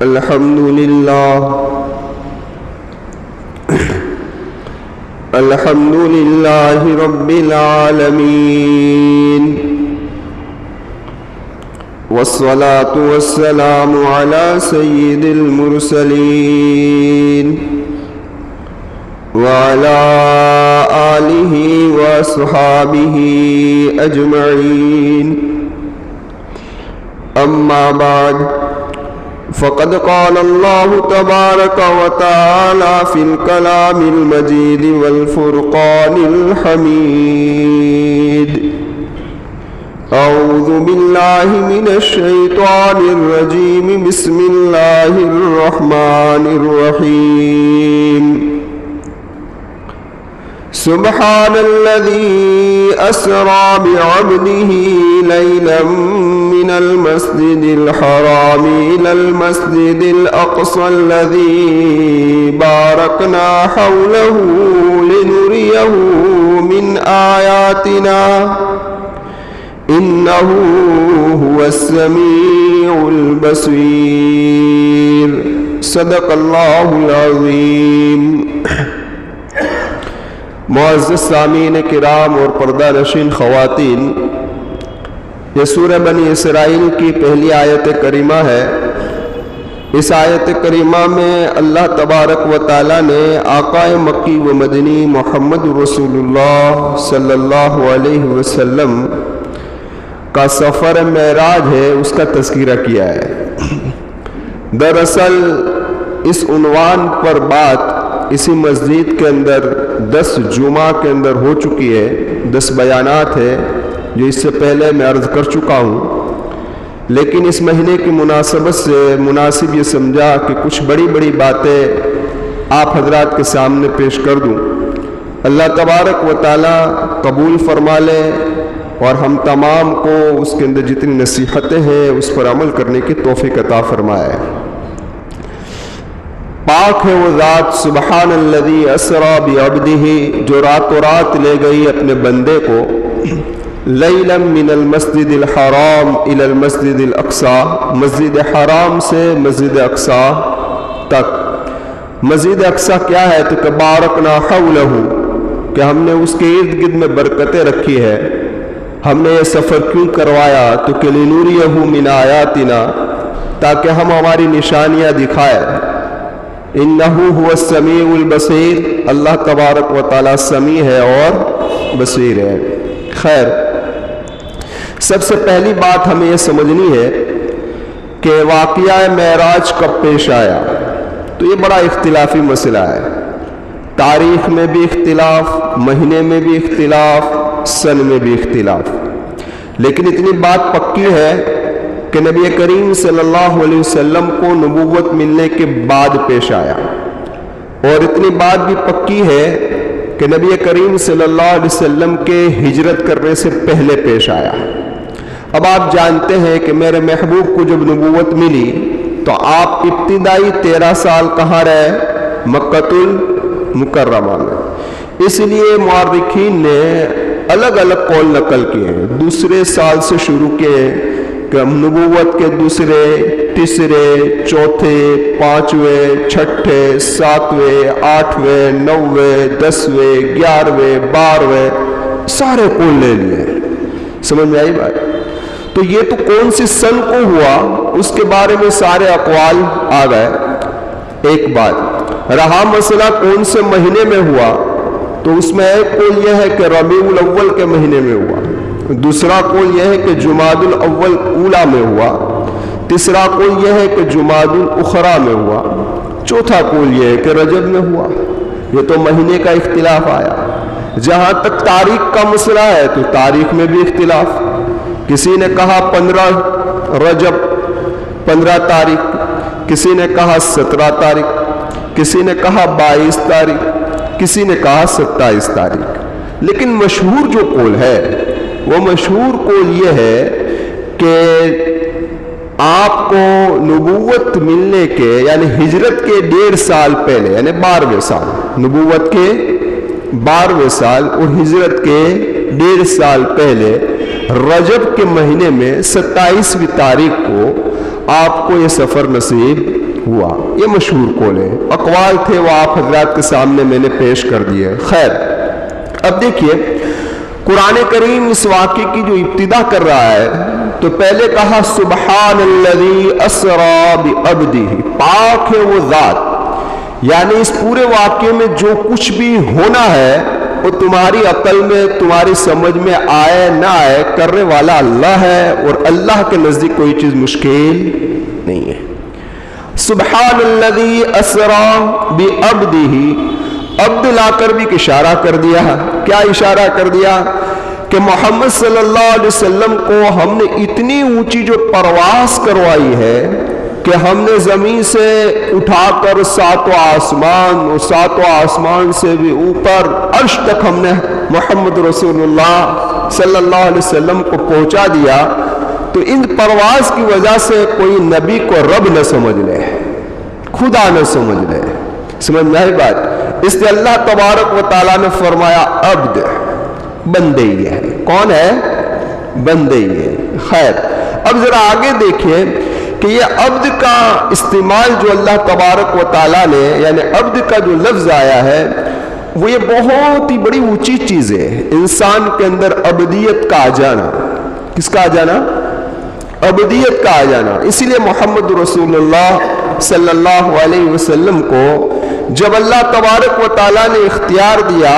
الحمد لله رب العالمين، والصلاة والسلام على سيد المرسلين وعلى آله وأصحابه أجمعين. أما بعد، فقد قال الله تبارك وتعالى في الكلام المجيد والفرقان الحميد: أعوذ بالله من الشيطان الرجيم، بسم الله الرحمن الرحيم. سبحان الذي أسرى بعبده ليلا من المسجد الحرام إلى المسجد الأقصى الذي باركنا حوله لنريه من آياتنا إنه هو السميع البصير. صدق اللہ العظیم. معزز سامعین کرام اور پردہ نشین خواتین، یہ سورہ بنی اسرائیل کی پہلی آیت کریمہ ہے. اس آیت کریمہ میں اللہ تبارک و تعالیٰ نے آقا مکی و مدنی محمد رسول اللہ صلی اللہ علیہ وسلم کا سفر معراج ہے اس کا تذکرہ کیا ہے. دراصل اس عنوان پر بات اسی مسجد کے اندر 10 جمعہ کے اندر ہو چکی ہے. 10 بیانات ہے جو اس سے پہلے میں عرض کر چکا ہوں، لیکن اس مہینے کی مناسبت سے مناسب یہ سمجھا کہ کچھ بڑی بڑی باتیں آپ حضرات کے سامنے پیش کر دوں. اللہ تبارک و تعالیٰ قبول فرما لے اور ہم تمام کو اس کے اندر جتنی نصیحتیں ہیں اس پر عمل کرنے کی توفیق عطا فرمائے. پاک ہے وہ ذات سبحان الذی اسرا بعبدہ، جو راتوں رات لے گئی اپنے بندے کو لیلا من المسجد الحرام الی المسجد الاقصی، مسجد حرام سے مسجد اقصی تک. مسجد اقصی کیا ہے؟ تو کہ بارکنا حولہ، کہ ہم نے اس کے ارد گرد میں برکتیں رکھی ہے. ہم نے یہ سفر کیوں کروایا؟ تو کہ لنوریہ من آیاتنا، تاکہ ہم ہماری نشانیاں دکھائیں. انہو هو السمیع البصیر، اللہ تبارک و تعالی سمیع ہے اور بصیر ہے. خیر، سب سے پہلی بات ہمیں یہ سمجھنی ہے کہ واقعہ معراج کب پیش آیا. تو یہ بڑا اختلافی مسئلہ ہے. تاریخ میں بھی اختلاف، مہینے میں بھی اختلاف، سن میں بھی اختلاف. لیکن اتنی بات پکی ہے کہ نبی کریم صلی اللہ علیہ وسلم کو نبوت ملنے کے بعد پیش آیا، اور اتنی بات بھی پکی ہے کہ نبی کریم صلی اللہ علیہ وسلم کے ہجرت کرنے سے پہلے پیش آیا. اب آپ جانتے ہیں کہ میرے محبوب کو جب نبوت ملی تو آپ ابتدائی 13 سال کہاں رہے؟ مکۃ المکرمہ میں. اس لیے مورخین نے الگ الگ قول نقل کیے ہیں. دوسرے سال سے شروع کیے کہ نبوت کے دوسرے، تیسرے، چوتھے، 5ویں، 6ٹھے، 7ویں، 8ویں، 9ویں، 10ویں، 11ویں، 12ویں، سارے قول لے لیے. سمجھ میں آئی بات؟ تو یہ تو کون سی سن کو ہوا اس کے بارے میں سارے اقوال آ گئے. ایک بات رہا مسئلہ کون سے مہینے میں ہوا، تو اس میں ایک قول یہ ہے کہ ربیع الاول کے مہینے میں ہوا. دوسرا قول یہ ہے کہ جمادی الاول اولا میں ہوا. تیسرا قول یہ ہے کہ جمادی الاخری میں ہوا. چوتھا قول یہ ہے کہ رجب میں ہوا. یہ تو مہینے کا اختلاف آیا. جہاں تک تاریخ کا مسئلہ ہے تو تاریخ میں بھی اختلاف. کسی نے کہا 15 رجب 15 تاریخ، کسی نے کہا 17 تاریخ، کسی نے کہا 22 تاریخ، کسی نے کہا 27 تاریخ. لیکن مشہور جو قول ہے وہ مشہور قول یہ ہے کہ آپ کو نبوت ملنے کے یعنی ہجرت کے 1.5 سال پہلے، یعنی 12ویں سال، نبوت کے 12ویں سال اور ہجرت کے 1.5 سال پہلے رجب کے مہینے میں 27ویں تاریخ کو آپ کو یہ سفر نصیب ہوا. یہ مشہور قول ہے. اقوال تھے وہ آپ حضرات کے سامنے میں نے پیش کر دیے. خیر اب دیکھیے قرآن کریم اس واقعے کی جو ابتدا کر رہا ہے تو پہلے کہا سبحان الذی اسری بعبدہ، پاک ہے وہ ذات، یعنی اس پورے واقعے میں جو کچھ بھی ہونا ہے وہ تمہاری عقل میں تمہاری سمجھ میں آئے نہ آئے کرنے والا اللہ ہے، اور اللہ کے نزدیک کوئی چیز مشکل نہیں ہے. سبحان الذی اسری بعبدہ، عبد لا کر بھی اشارہ کر دیا. کیا اشارہ کر دیا؟ کہ محمد صلی اللہ علیہ وسلم کو ہم نے اتنی اونچی جو پرواز کروائی ہے کہ ہم نے زمین سے اٹھا کر ساتواں آسمان اور ساتواں آسمان سے بھی اوپر عرش تک ہم نے محمد رسول اللہ صلی اللہ علیہ وسلم کو پہنچا دیا. تو ان پرواز کی وجہ سے کوئی نبی کو رب نہ سمجھ لے، خدا نہ سمجھ لے. سمجھ میں آئی بات؟ اس لیے اللہ تبارک و تعالیٰ نے فرمایا عبد، بندے ہی ہے. کون ہے؟ بندے ہی ہے. خیر اب ذرا آگے دیکھیں کہ یہ عبد کا استعمال جو اللہ تبارک و تعالیٰ نے، یعنی عبد کا جو لفظ آیا ہے وہ یہ بہت ہی بڑی اونچی چیز ہے. انسان کے اندر عبدیت کا آ جانا. کس کا آ جانا؟ عبدیت کا آ جانا. اسی لیے محمد رسول اللہ صلی اللہ علیہ وسلم کو جب اللہ تبارک و تعالیٰ نے اختیار دیا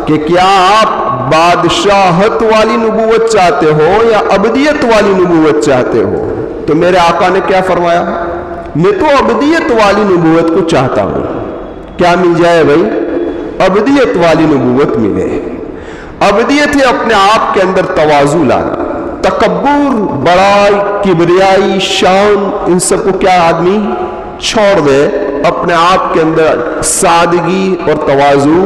کہ کیا آپ بادشاہت والی نبوت چاہتے ہو یا عبدیت والی نبوت چاہتے ہو، تو میرے آقا نے کیا فرمایا؟ میں تو عبدیت والی نبوت کو چاہتا ہوں. کیا مل جائے بھائی؟ عبدیت والی نبوت ملے. عبدیت ہے اپنے آپ کے اندر تواضع لانا، تکبر، بڑائی، کبریائی، شان، ان سب کو کیا آدمی چھوڑ دے، اپنے آپ کے اندر سادگی اور تواضع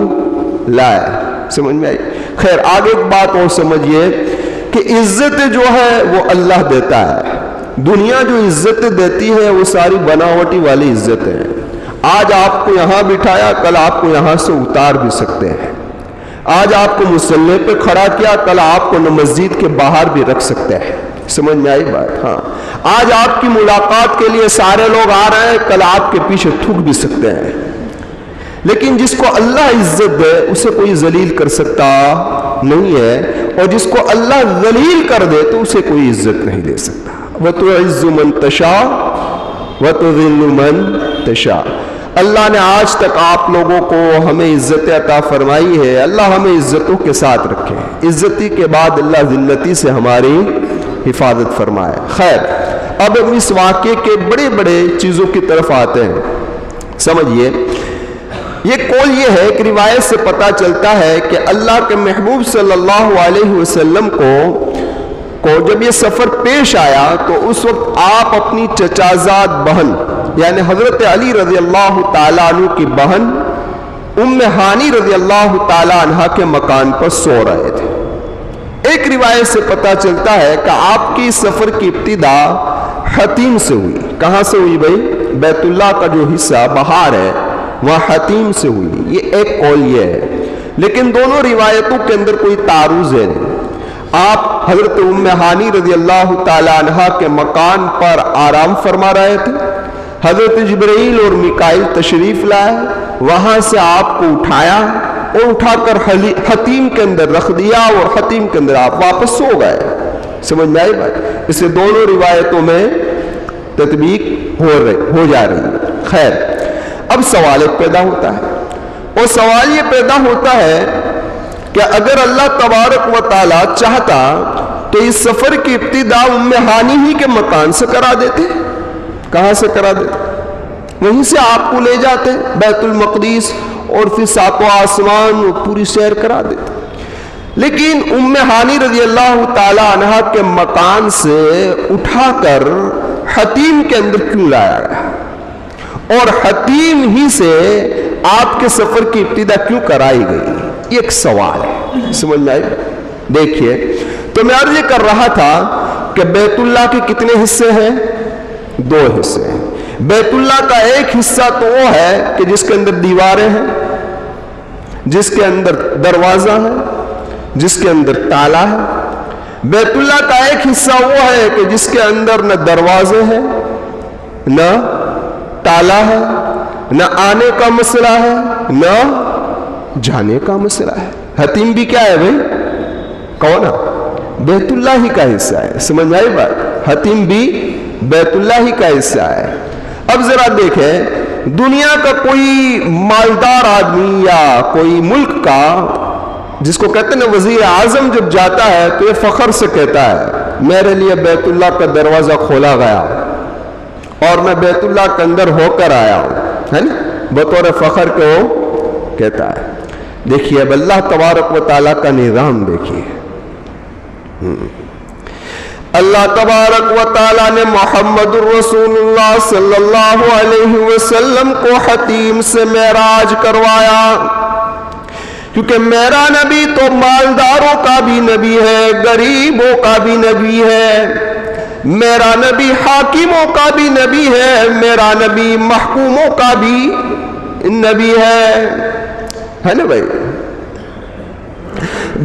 لائے. سمجھ میں آئی؟ خیر آگے ایک بات اور سمجھیے کہ عزت جو ہے وہ اللہ دیتا ہے. دنیا جو عزت دیتی ہے وہ ساری بناوٹی والی عزت ہے. آج آپ کو یہاں بٹھایا، کل آپ کو یہاں سے اتار بھی سکتے ہیں. آج آپ کو مصلی پہ کھڑا کیا، کل آپ کو مسجد کے باہر بھی رکھ سکتے ہیں. سمجھ میں آئی بات؟ ہاں آج آپ کی ملاقات کے لیے سارے لوگ آ رہے ہیں، کل آپ کے پیچھے تھوک بھی سکتے ہیں. لیکن جس کو اللہ عزت دے اسے کوئی ذلیل کر سکتا نہیں ہے، اور جس کو اللہ ذلیل کر دے تو اسے کوئی عزت نہیں دے سکتا. وَتُعِزُّ مَن تَشَاءُ وَتُذِلُّ مَن تَشَاءُ. اللہ نے آج تک آپ لوگوں کو ہمیں عزت عطا فرمائی ہے. اللہ ہمیں عزتوں کے ساتھ رکھے، عزتی کے بعد اللہ ذلتی سے ہماری حفاظت فرمائے. خیر اب ہم اس واقعے کے بڑے بڑے چیزوں کی طرف آتے ہیں. سمجھیے یہ قول یہ ہے کہ روایت سے پتہ چلتا ہے کہ اللہ کے محبوب صلی اللہ علیہ وسلم کو جب یہ سفر پیش آیا تو اس وقت آپ اپنی چچازاد بہن یعنی حضرت علی رضی اللہ تعالیٰ عنہ کی بہن ام ہانی رضی اللہ تعالیٰ عنہ کے مکان پر سو رہے تھے. ایک روایت سے پتہ چلتا ہے کہ آپ کی سفر کی ابتدا حتیم سے ہوئی. کہاں سے ہوئی بھائی؟ بیت اللہ کا جو حصہ بہار ہے وہاں حتیم سے ہوئی. یہ ایک قول یہ ہے، لیکن دونوں روایتوں کے اندر کوئی تعارض ہے نہیں. آپ حضرت ام ہانی رضی اللہ تعالی عنہ کے مکان پر آرام فرما رہے تھے. حضرت جبرائیل اور میکائیل تشریف لائے، وہاں سے آپ کو اٹھایا اور اٹھا کر حتیم کے اندر رکھ دیا اور حتیم کے اندر آپ واپس سو گئے. سمجھ میں آئی بات؟ اسے دونوں روایتوں میں تطبیق ہو جا رہی ہے. خیر اب سوال ایک پیدا ہوتا ہے، اور سوال یہ پیدا ہوتا ہے کہ اگر اللہ تبارک و تعالیٰ چاہتا تو اس سفر کی ابتدا ام ہانی ہی کے مکان سے کرا دیتے. کہاں سے کرا دیتے؟ وہیں سے آپ کو لے جاتے بیت المقدس اور پھر ساتواں آسمان اور پوری سیر کرا دیتے. لیکن ام ہانی رضی اللہ تعالی عنہ کے مکان سے اٹھا کر حتیم کے اندر کیوں لایا گیا، اور حتیم ہی سے آپ کے سفر کی ابتدا کیوں کرائی گئی؟ یہ ایک سوال ہے. سمجھ میں آئی؟ دیکھیے تو میں عرض کر رہا تھا کہ بیت اللہ کے کتنے حصے ہیں؟ 2 حصے ہیں. بیت اللہ کا ایک حصہ تو وہ ہے کہ جس کے اندر دیواریں ہیں، جس کے اندر دروازہ ہے، جس کے اندر تالا ہے. بیت اللہ کا ایک حصہ وہ ہے کہ جس کے اندر نہ دروازے ہیں نہ تالا ہے، نہ آنے کا مسئلہ ہے، نہ جانے کا مسئلہ ہے۔ حتیم بھی کیا ہے بھائی؟ کون ہے؟ بیت اللہ ہی کا حصہ ہے۔ سمجھ آئی بات؟ حتیم بھی بیت اللہ ہی کا حصہ ہے۔ اب ذرا دیکھیں، دنیا کا کوئی مالدار آدمی یا کوئی ملک کا، جس کو کہتے ہیں نا وزیر اعظم، جب جاتا ہے تو یہ فخر سے کہتا ہے میرے لیے بیت اللہ کا دروازہ کھولا گیا اور میں بیت اللہ کے اندر ہو کر آیا ہوں، ہے نا، بطور فخر کے وہ کہتا ہے۔ دیکھیے اب اللہ تبارک و تعالیٰ کا نظام دیکھیے۔ اللہ تبارک و تعالیٰ نے محمد الرسول اللہ صلی اللہ علیہ وسلم کو حتیم سے معراج کروایا، کیونکہ میرا نبی تو مالداروں کا بھی نبی ہے، غریبوں کا بھی نبی ہے، میرا نبی حاکموں کا بھی نبی ہے، میرا نبی محکوموں کا بھی نبی ہے نا بھائی۔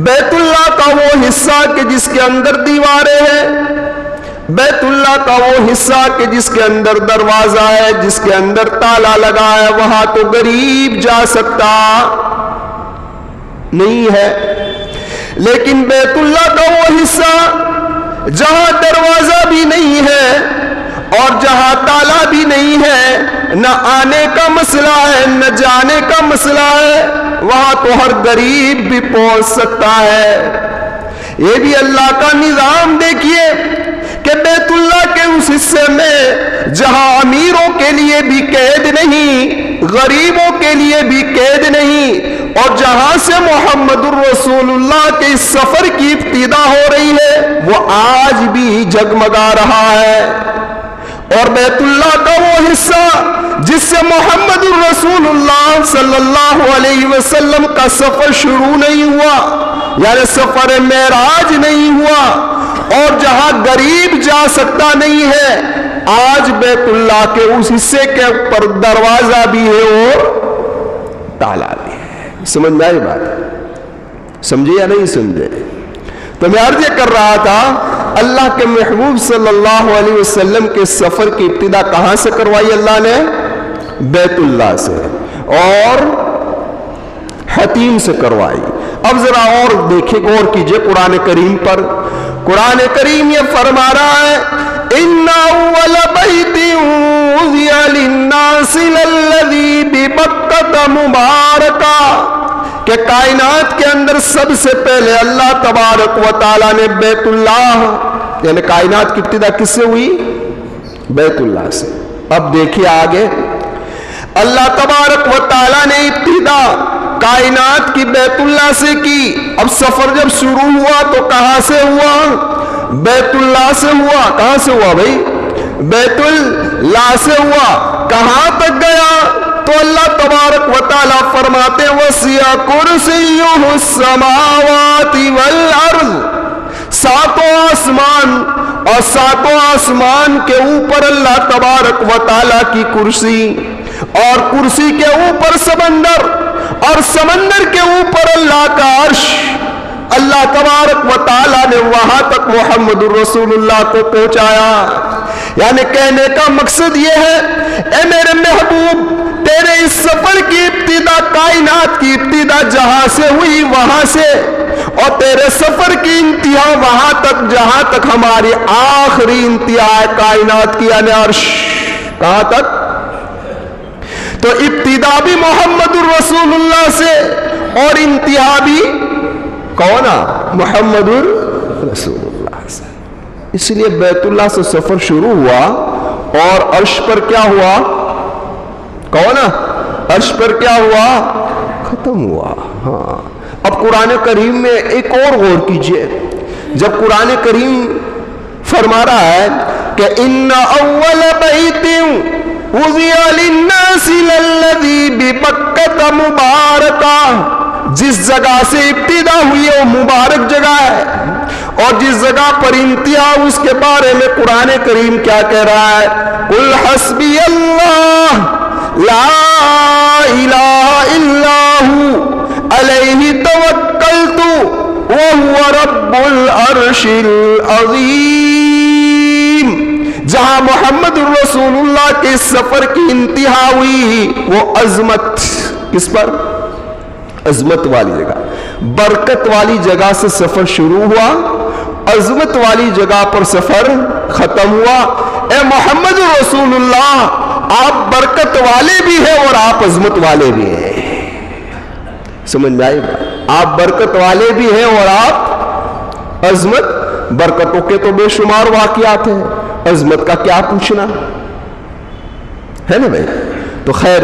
بیت اللہ کا وہ حصہ کہ جس کے اندر دیواریں ہیں، بیت اللہ کا وہ حصہ کہ جس کے اندر دروازہ ہے، جس کے اندر تالا لگا ہے، وہاں تو غریب جا سکتا نہیں ہے۔ لیکن بیت اللہ کا وہ حصہ جہاں دروازہ بھی نہیں ہے اور جہاں تالا بھی نہیں ہے، نہ آنے کا مسئلہ ہے نہ جانے کا مسئلہ ہے، وہاں تو ہر غریب بھی پہنچ سکتا ہے۔ یہ بھی اللہ کا نظام دیکھیے کہ بیت اللہ کے اس حصے میں جہاں امیروں کے لیے بھی قید نہیں، غریبوں کے لیے بھی قید نہیں، اور جہاں سے محمد الرسول اللہ کے اس سفر کی ابتدا ہو رہی ہے وہ آج بھی جگمگا رہا ہے۔ اور بیت اللہ کا وہ حصہ جس سے محمد الرسول اللہ صلی اللہ علیہ وسلم کا سفر شروع نہیں ہوا، یعنی سفر معراج نہیں ہوا، اور جہاں غریب جا سکتا نہیں ہے، آج بیت اللہ کے اس حصے کے اوپر دروازہ بھی ہے اور تالا بھی ہے۔ سمجھ میں آئی بات؟ سمجھے یا نہیں سمجھے؟ تو میں عرض یہ کر رہا تھا، اللہ کے محبوب صلی اللہ علیہ وسلم کے سفر کی ابتدا کہاں سے کروائی اللہ نے؟ بیت اللہ سے، اور حتیم سے کروائی۔ اب ذرا اور دیکھیں، غور کیجئے قرآن کریم پر۔ قرآن کریم یہ فرما رہا ہے إِنَّ أَوَّلَ بَيْتٍ وُضِعَ لِلنَّاسِ لَلَّذِي بِبَكَّةَ مُبَارَكًا، کہ کائنات کے اندر سب سے پہلے اللہ تبارک و تعالیٰ نے بیت اللہ، یعنی کائنات کی ابتدا کس سے ہوئی؟ بیت اللہ سے۔ اب دیکھیے آگے، اللہ تبارک و تعالیٰ نے ابتدا کائنات کی بیت اللہ سے کی۔ اب سفر جب شروع ہوا تو کہاں سے ہوا؟ بیت اللہ سے ہوا۔ کہاں سے ہوا بھائی؟ بیت اللہ سے ہوا۔ کہاں تک گیا؟ تو اللہ تبارک و تعالیٰ فرماتے وَسِعَ كُرْسِيُّهُ السَّمَاوَاتِ وَالْأَرْضِ، ساتوں آسمان اور ساتوں آسمان کے اوپر اللہ تبارک و تعالیٰ کی کرسی، اور کرسی کے اوپر سمندر، اور سمندر کے اوپر اللہ کا عرش۔ اللہ تبارک و تعالیٰ نے وہاں تک محمد الرسول اللہ کو پہنچایا۔ یعنی کہنے کا مقصد یہ ہے، اے میرے محبوب، تیرے اس سفر کی ابتدا، کائنات کی ابتدا جہاں سے ہوئی وہاں سے، اور تیرے سفر کی انتہا وہاں تک جہاں تک ہماری آخری انتہا ہے کائنات کی، یعنی عرش۔ کہاں تک؟ تو ابتدا بھی محمد الرسول اللہ سے اور انتہا بھی کون؟ محمد الرسول اللہ سے۔ اس لیے بیت اللہ سے سفر شروع ہوا اور عرش پر کیا ہوا؟ کون؟ عرش پر کیا ہوا؟ ختم ہوا۔ ہاں، اب قرآن کریم میں ایک اور غور کیجئے، جب قرآن کریم فرما رہا ہے کہ ان اول بیت وضع للناس للذی ببکۃ مبارکہ، جس جگہ سے ابتدا ہوئی ہے وہ مبارک جگہ ہے، اور جس جگہ پر انتہا اس کے بارے میں قرآن کریم کیا کہہ رہا ہے؟ قل حسبی اللہ لا الہ الا ہوا علیہ توکلت وہو رب العرش العظیم۔ جہاں محمد رسول اللہ کے سفر کی انتہا ہوئی وہ عظمت کس پر؟ عظمت والی جگہ، برکت والی جگہ سے سفر شروع ہوا، عظمت والی جگہ پر سفر ختم ہوا۔ اے محمد رسول اللہ، آپ برکت والے بھی ہیں اور آپ عظمت والے بھی ہیں۔ سمجھ میں آئی؟ آپ برکت والے بھی ہیں اور آپ عظمت، برکتوں کے تو بے شمار واقعات ہیں، عظمت کا کیا پوچھنا ہے نا بھائی۔ تو خیر،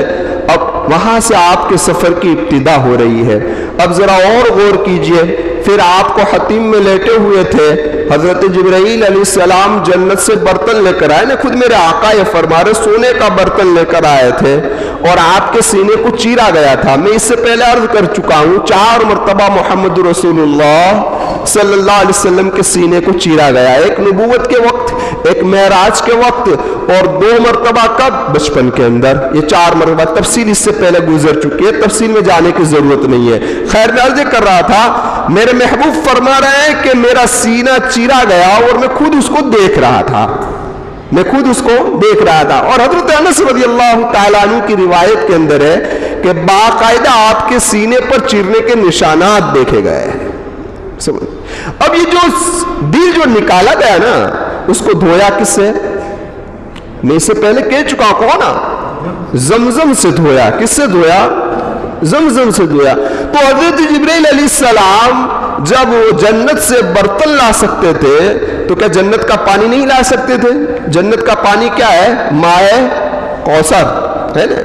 اب وہاں سے آپ کے سفر کی ابتدا ہو رہی ہے۔ اب ذرا اور غور کیجئے، پھر آپ کو حتیم میں لیٹے ہوئے تھے، حضرت جبرائیل علیہ السلام جنت سے برتن لے کر آئے نا، خود میرے آقا یہ فرما رہے سونے کا برتن لے کر آئے تھے اور آپ کے سینے کو چیرا گیا تھا۔ میں اس سے پہلے عرض کر چکا ہوں 4 مرتبہ محمد رسول اللہ صلی اللہ علیہ وسلم کے سینے کو چیرا گیا، ایک نبوت کے وقت، ایک معراج کے وقت، اور 2 مرتبہ کب؟ بچپن کے اندر۔ یہ 4 مرتبہ تفصیل اس سے پہلے گزر چکی ہے، تفصیل میں جانے کی ضرورت نہیں ہے۔ خیر، میں عرض کر رہا تھا میرے محبوب فرما رہے ہیں کہ میرا سینہ چیرا گیا اور میں خود اس کو دیکھ رہا تھا، میں خود اس کو دیکھ رہا تھا۔ اور حضرت انس رضی اللہ تعالیٰ عنہ کی روایت کے اندر ہے کہ باقاعدہ آپ کے سینے پر چیرنے کے نشانات دیکھے گئے۔ اب یہ جو دل جو نکالا گیا نا، اس کو دھویا کس سے؟ میں اس سے پہلے کہہ چکا کون؟ زمزم سے دھویا۔ کس سے دھویا؟ زمزم سے دھویا۔ تو حضرت جبرائیل علیہ السلام جب وہ جنت سے برتن لا سکتے تھے تو کیا جنت کا پانی نہیں لا سکتے تھے؟ جنت کا پانی کیا ہے؟ مائے کوثر ہے نا۔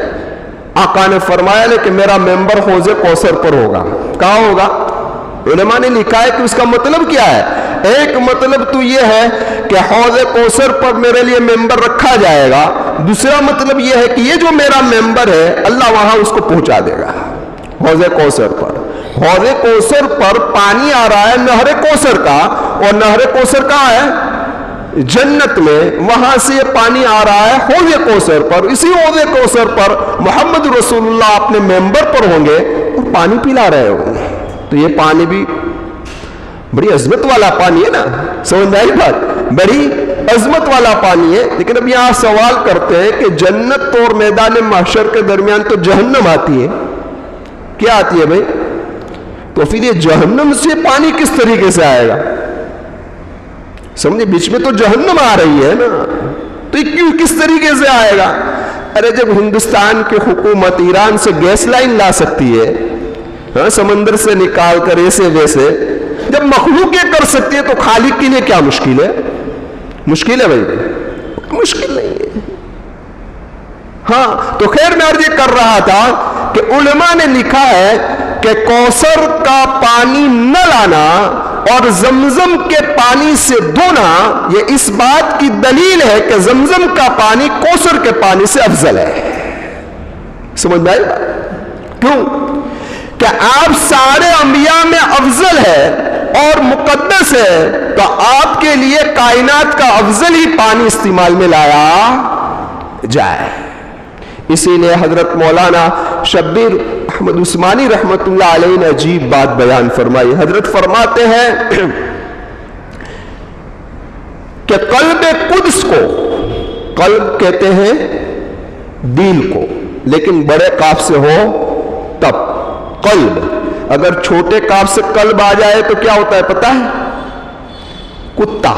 آقا نے فرمایا کہ میرا ممبر حوض کوثر پر ہوگا۔ کہاں ہوگا؟ علماء نے لکھا ہے کہ اس کا مطلب کیا ہے؟ ایک مطلب تو یہ ہے کہ حوض کوثر پر میرے لیے ممبر رکھا جائے گا، دوسرا مطلب یہ ہے کہ یہ جو میرا ممبر ہے اللہ وہاں اس کو پہنچا دے گا حوض کوثر پر۔ حوض کوثر پر پانی آ رہا ہے نہر کوثر کا، اور نہر کوثر کہاں ہے؟ جنت میں، وہاں سے یہ پانی آ رہا ہے حوض کوثر پر۔ اسی حوض کوثر پر محمد رسول اللہ اپنے ممبر پر ہوں گے اور پانی پلا رہے ہوں گے۔ تو یہ پانی بھی بڑی عظمت والا پانی ہے نا، سمجھ میں آئی بات؟ بڑی عظمت والا پانی ہے۔ لیکن اب یہاں سوال کرتے ہیں کہ جنت اور میدان محشر کے درمیان تو جہنم آتی ہے، کیا آتی ہے بھائی؟ تو پھر یہ جہنم سے پانی کس طریقے سے آئے گا؟ سمجھے، بیچ میں تو جہنم آ رہی ہے نا، تو یہ کیوں کس طریقے سے آئے گا؟ ارے جب ہندوستان کی حکومت ایران سے گیس لائن لا سکتی ہے، ہاں، سمندر سے نکال کر ایسے ویسے، جب مخلوق یہ کر سکتی ہے تو خالق کے لیے کیا مشکل ہے؟ مشکل ہے بھائی؟ مشکل نہیں ہے۔ ہاں، تو خیر میں عرض کر رہا تھا کہ علماء نے لکھا ہے کہ کوثر کا پانی نہ لانا اور زمزم کے پانی سے دھونا یہ اس بات کی دلیل ہے کہ زمزم کا پانی کوثر کے پانی سے افضل ہے۔ سمجھ میں آئی؟ کیوں؟ کہ آپ سارے انبیاء میں افضل ہے اور مقدس ہے، تو آپ کے لیے کائنات کا افضل ہی پانی استعمال میں لایا جائے۔ اسی لیے حضرت مولانا شبیر احمد عثمانی رحمت اللہ علیہ نے عجیب بات بیان فرمائی۔ حضرت فرماتے ہیں کہ قلب قدس کو، قلب کہتے ہیں دل کو، لیکن بڑے قاف سے ہو تب قلب، اگر چھوٹے قاف سے قلب آ جائے تو کیا ہوتا ہے پتہ ہے؟ کتا۔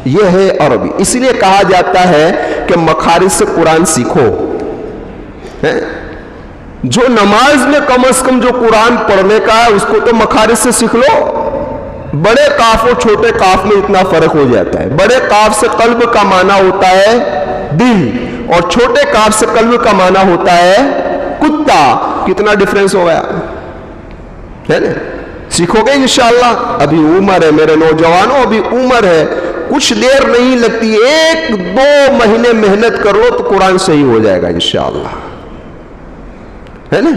یہ ہے عربی، اس لیے کہا جاتا ہے کہ مخارج سے قرآن سیکھو۔ جو نماز میں کم از کم جو قرآن پڑھنے کا ہے اس کو تو مخارج سے سیکھ لو۔ بڑے قاف اور چھوٹے قاف میں اتنا فرق ہو جاتا ہے۔ بڑے قاف سے قلب کا معنی ہوتا ہے دل، اور چھوٹے قاف سے قلب کا معنی ہوتا ہے کتا۔ کتنا ڈفرنس ہو گیا ہے نا؟ سیکھو گے انشاءاللہ۔ ابھی عمر ہے میرے نوجوانوں، ابھی عمر ہے، کچھ دیر نہیں لگتی، 1-2 مہینے محنت کر لو تو قرآن صحیح ہو جائے گا انشاءاللہ، ہے نا؟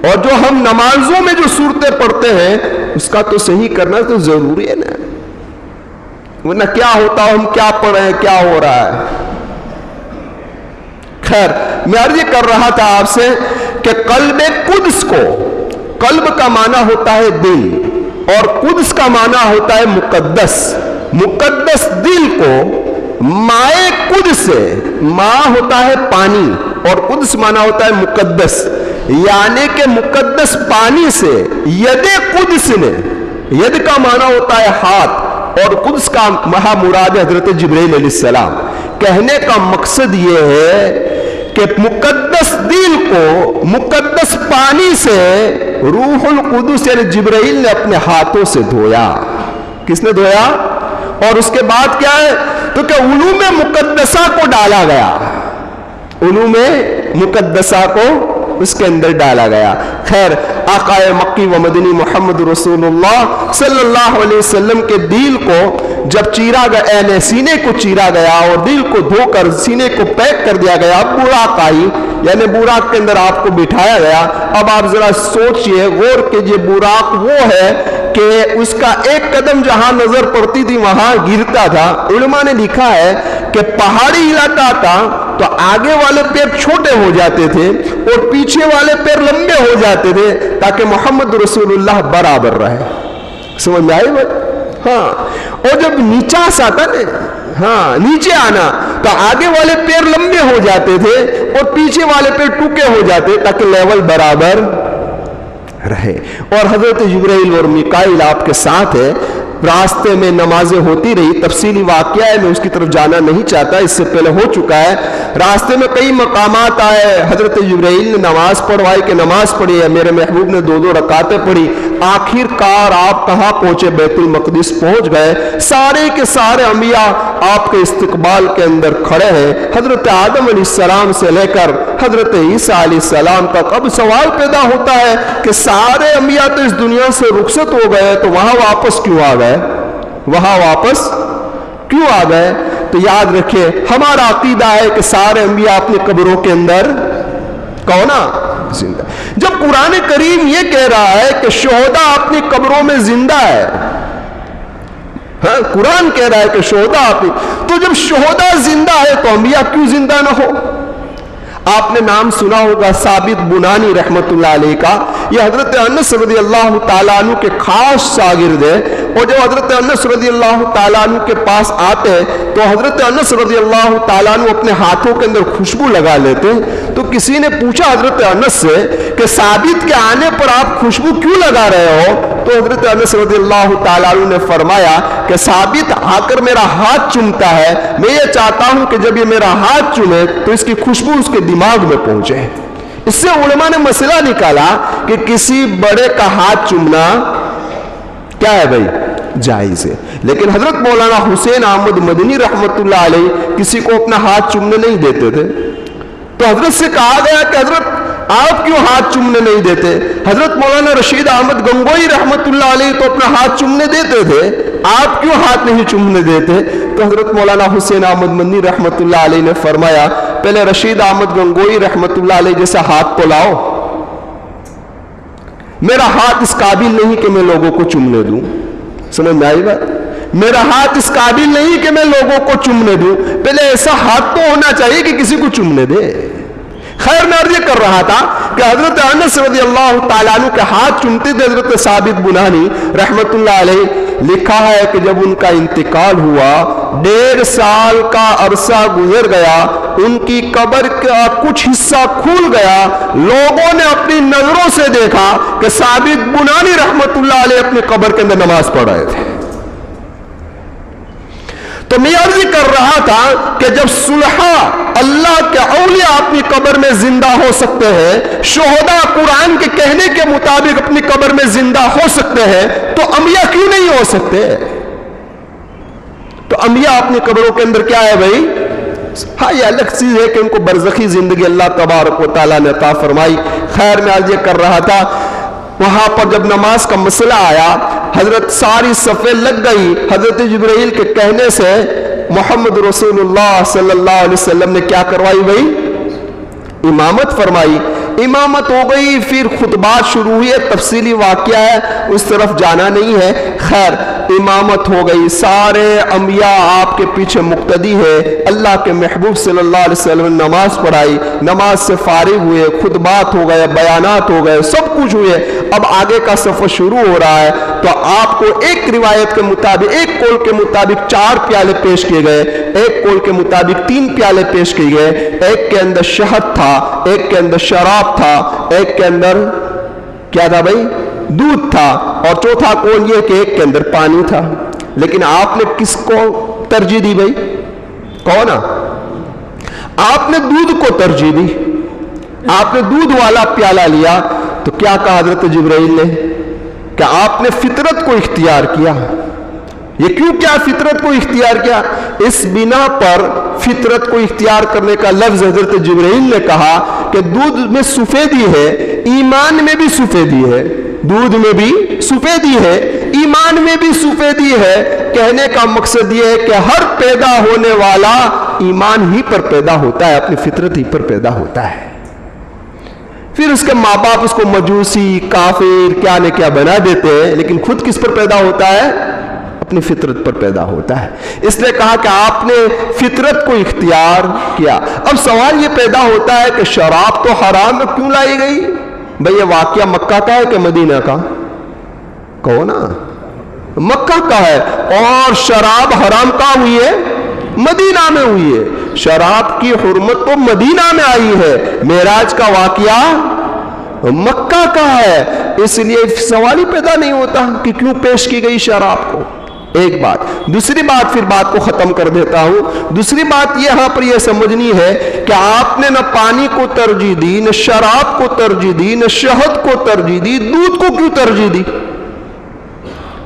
اور جو ہم نمازوں میں جو صورتیں پڑھتے ہیں اس کا تو صحیح کرنا تو ضروری ہے نا، ورنہ کیا ہوتا، ہم کیا پڑھ رہے ہیں، کیا ہو رہا ہے۔ خیر، میں عرض کر رہا تھا آپ سے کہ قلب قدس کو، قلب کا معنی ہوتا ہے دل اور قدس کا معنی ہوتا ہے مقدس۔ مقدس دل کو مائے قدس سے، ماں ہوتا ہے پانی اور قدس مانا ہوتا ہے مقدس، یعنی کہ مقدس پانی سے ید قدس نے، ید کا مانا ہوتا ہے ہاتھ اور قدس کا مراد حضرت جبرائیل علیہ السلام۔ کہنے کا مقصد یہ ہے کہ مقدس دل کو مقدس پانی سے روح القدس یعنی جبرائیل نے اپنے ہاتھوں سے دھویا۔ کس نے دھویا؟ اور اس کے بعد کیا ہے تو کہ علوم مقدسہ کو ڈالا گیا، علوم مقدسہ کو اس کے اندر ڈالا گیا۔ خیر، آقا مکی و مدنی محمد رسول اللہ صلی اللہ علیہ وسلم کے دل کو جب چیرا گیا، سینے کو چیرا گیا اور دل کو دھو کر سینے کو پیک کر دیا گیا، براق آئی، یعنی براق کے اندر آپ کو بٹھایا گیا۔ اب آپ ذرا سوچئے، غور کیجئے، براق وہ ہے کہ اس کا ایک قدم جہاں نظر پڑتی تھی وہاں گرتا تھا۔ علماء نے لکھا ہے کہ پہاڑی علاقہ تھا تو آگے والے پیر چھوٹے ہو جاتے تھے اور پیچھے والے پیر لمبے ہو جاتے تھے تاکہ محمد رسول اللہ برابر رہے۔ سمجھ میں آئی بات؟ ہاں، اور جب نیچا سا تھا نا، ہاں نیچے آنا تو آگے والے پیر لمبے ہو جاتے تھے اور پیچھے والے پیر ٹوکے ہو جاتے تاکہ لیول برابر رہے۔ اور حضرت جبرائیل اور میکائیل آپ کے ساتھ ہے۔ راستے میں نمازیں ہوتی رہی، تفصیلی واقعہ ہے، میں اس کی طرف جانا نہیں چاہتا، اس سے پہلے ہو چکا ہے۔ راستے میں کئی مقامات آئے، حضرت جبرائیل نے نماز پڑھوائی کہ نماز پڑھی ہے، میرے محبوب نے 2 رکعتیں پڑھی۔ آخر کار آپ کہاں پہنچے؟ بیت المقدس پہنچ گئے۔ سارے کے سارے انبیاء آپ کے استقبال کے اندر کھڑے ہیں، حضرت آدم علیہ السلام سے لے کر حضرت عیسیٰ علیہ السلام تک۔ اب سوال پیدا ہوتا ہے کہ سارے انبیاء تو اس دنیا سے رخصت ہو گئے تو وہاں واپس کیوں آ گئے؟ وہاں واپس کیوں آ گئے؟ تو یاد رکھیں، ہمارا عقیدہ ہے کہ سارے انبیاء اپنی قبروں کے اندر کونا زندہ۔ جب قرآن کریم یہ کہہ رہا ہے کہ شہداء اپنی قبروں میں زندہ ہے، ہاں قرآن کہہ رہا ہے کہ شہداء اپنی، تو جب شہداء زندہ ہے تو انبیاء کیوں زندہ نہ ہو؟ آپ نے نام سنا ہوگا ثابت بنانی رحمت اللہ علیہ کا، یہ حضرت انس رضی اللہ تعالیٰ عنہ کے خاص شاگرد ہے، اور جب حضرت انس رضی اللہ تعالیٰ عنہ کے پاس آتے تو حضرت انس رضی اللہ تعالیٰ عنہ اپنے ہاتھوں کے اندر خوشبو لگا لیتے۔ تو کسی نے پوچھا حضرت انس سے کہ ثابت کے آنے پر آپ خوشبو کیوں لگا رہے ہو؟ تو حضرت انس رضی اللہ تعالیٰ عنہ نے فرمایا کہ ثابت آ کر میرا ہاتھ چومتا ہے، میں یہ چاہتا ہوں کہ جب یہ میرا ہاتھ چومے تو اس کی خوشبو اس کے دماغ میں پہنچے۔ اس سے علماء نے مسئلہ نکالا کہ کسی بڑے کا ہاتھ چومنا کیا ہے بھائی؟ جائز ہے، لیکن حضرت مولانا حسین احمد مدنی رحمت اللہ علیہ کسی کو اپنا ہاتھ چومنے نہیں دیتے تھے۔ تو حضرت سے کہا گیا کہ حضرت آپ کیوں ہاتھ چومنے نہیں دیتے؟ حضرت مولانا رشید احمد گنگوئی رحمت اللہ علیہ تو اپنا ہاتھ چومنے دیتے تھے، آپ کیوں ہاتھ نہیں چومنے دیتے؟ تو حضرت مولانا حسین احمد مدنی رحمت اللہ علیہ نے فرمایا پہلے رشید احمد گنگوئی رحمت اللہ علیہ جیسا ہاتھ تو لاؤ، میرا ہاتھ اس قابل نہیں کہ میں لوگوں کو چومنے دوں۔ سمجھ میں آئی بات؟ میرا ہاتھ اس قابل نہیں کہ میں لوگوں کو چومنے دوں، پہلے ایسا ہاتھ تو ہونا چاہیے کہ کسی کو چومنے دے۔ خیر میں عرض کر رہا تھا کہ حضرت انس رضی اللہ تعالیٰ عنہ کے ہاتھ چومتے تھے حضرت ثابت بنانی رحمت اللہ علیہ۔ لکھا ہے کہ جب ان کا انتقال ہوا 1.5 سال کا عرصہ گزر گیا، ان کی قبر کا کچھ حصہ کھل گیا، لوگوں نے اپنی نظروں سے دیکھا کہ ثابت بنانی رحمت اللہ علیہ اپنی قبر کے اندر نماز پڑھ رہے تھے۔ تو میں عرض کر رہا تھا کہ جب صلحاء اللہ کے اولیاء اپنی قبر میں زندہ ہو سکتے ہیں، شہداء قرآن کے کہنے کے مطابق اپنی قبر میں زندہ ہو سکتے ہیں، تو انبیاء کیوں نہیں ہو سکتے؟ تو انبیاء اپنی قبروں کے اندر کیا ہے بھائی؟ ہاں یہ الگ چیز ہے کہ ان کو برزخی زندگی اللہ تبارک و تعالیٰ نے عطا فرمائی۔ خیر میں عرض کر رہا تھا وہاں پر جب نماز کا مسئلہ آیا، حضرت ساری صفیں لگ گئی، حضرت جبرائیل کے کہنے سے محمد رسول اللہ صلی اللہ علیہ وسلم نے کیا کروائی بھائی؟ امامت فرمائی۔ امامت ہو گئی، پھر خطبات شروع ہوئی، تفصیلی واقعہ ہے اس طرف جانا نہیں ہے۔ خیر امامت ہو گئی، سارے انبیاء آپ کے پیچھے مقتدی ہے، اللہ کے محبوب صلی اللہ علیہ وسلم نے نماز پڑھائی، نماز سے فارغ ہوئے، خطبات ہو گئے، بیانات ہو گئے، سب کچھ ہوئے۔ اب آگے کا سفر شروع ہو رہا ہے تو آپ کو ایک روایت کے مطابق، ایک قول کے مطابق 4 پیالے پیش کیے گئے، ایک قول کے مطابق 3 پیالے پیش کیے گئے، ایک کے اندر شہد تھا، ایک کے اندر شراب تھا، ایک کے اندر کیا تھا بھائی؟ دودھ تھا، اور چوتھا قول یہ کہ ایک کے اندر پانی تھا۔ لیکن آپ نے کس کو ترجیح دی بھائی؟ کون؟ آپ نے دودھ کو ترجیح دی، آپ نے دودھ والا پیالہ لیا۔ تو کیا کہا حضرت جبرائیل نے؟ کہ آپ نے فطرت کو اختیار کیا۔ یہ کیوں کیا فطرت کو اختیار کیا؟ اس بنا پر فطرت کو اختیار کرنے کا لفظ حضرت جبرائیل نے کہا کہ دودھ میں سفیدی ہے، ایمان میں بھی سفیدی ہے، دودھ میں بھی سفیدی ہے، ایمان میں بھی سفیدی ہے۔ کہنے کا مقصد یہ ہے کہ ہر پیدا ہونے والا ایمان ہی پر پیدا ہوتا ہے، اپنی فطرت ہی پر پیدا ہوتا ہے۔ پھر اس کے ماں باپ اس کو مجوسی، کافر، کیا نہ کیا بنا دیتے ہیں، لیکن خود کس پر پیدا ہوتا ہے؟ اپنی فطرت پر پیدا ہوتا ہے۔ اس لیے کہا کہ آپ نے فطرت کو اختیار کیا۔ اب سوال یہ پیدا ہوتا ہے کہ شراب تو حرام میں کیوں لائی گئی؟ بھئی یہ واقعہ مکہ کا ہے کہ مدینہ کا؟ کہو نا، مکہ کا ہے، اور شراب حرام کہاں ہوئی ہے؟ مدینہ میں ہوئی ہے۔ شراب کی حرمت تو مدینہ میں آئی ہے، معراج کا واقعہ مکہ کا ہے۔ اس لیے سوال ہی پیدا نہیں ہوتا کہ کیوں پیش کی گئی شراب کو۔ ایک بات۔ دوسری بات، پھر بات کو ختم کر دیتا ہوں۔ دوسری بات یہاں پر یہ سمجھنی ہے کہ آپ نے نہ پانی کو ترجیح دی، نہ شراب کو ترجیح دی، نہ شہد کو ترجیح دی، دودھ کو کیوں ترجیح دی؟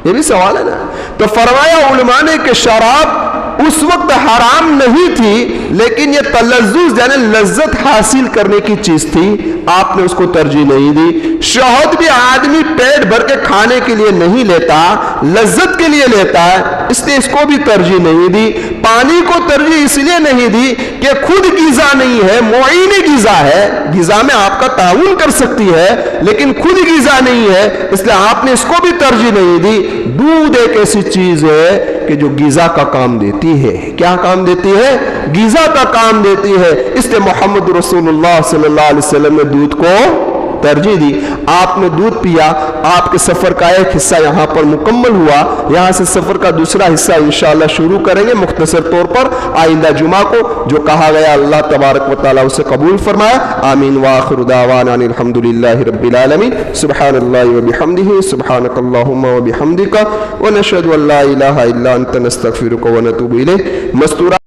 یہ بھی سوال ہے نا۔ تو فرمایا علماء نے کہ شراب اس وقت حرام نہیں تھی، لیکن یہ تلذذ یعنی لذت حاصل کرنے کی چیز تھی، آپ نے اس کو ترجیح نہیں دی۔ شہد بھی آدمی پیٹ بھر کے کھانے کے لیے نہیں لیتا، لذت کے لیے لیتا ہے، اس نے اس کو بھی ترجیح نہیں دی۔ پانی کو ترجیح اس لیے نہیں دی کہ خود غذا نہیں ہے، معین غذا ہے، غذا میں آپ کا تعاون کر سکتی ہے، لیکن خود غذا نہیں ہے، اس لیے آپ نے اس کو بھی ترجیح نہیں دی۔ دودھ ایک ایسی چیز ہے کہ جو غذا کا کام دیتی ہے۔ کیا کام دیتی ہے؟ غذا کا کام دیتی ہے۔ اس لیے محمد رسول اللہ صلی اللہ علیہ وسلم نے دودھ کو ترجیح دی۔ آپ نے دودھ پیا، آپ کے سفر کا ایک حصہ یہاں پر مکمل ہوا۔ یہاں سے سفر کا دوسرا حصہ انشاءاللہ شروع کریں گے مختصر طور پر آئندہ جمعہ کو۔ جو کہا گیا اللہ تبارک و تعالیٰ اسے قبول فرمائے، آمین۔ وآخر دعوانا ان الحمدللہ رب العالمین۔ سبحان اللہ وبحمدہ، سبحانک اللہم وبحمدک، ونشہد ان لا الہ الا انت نستغفرک ونتوب الیک۔ مستورات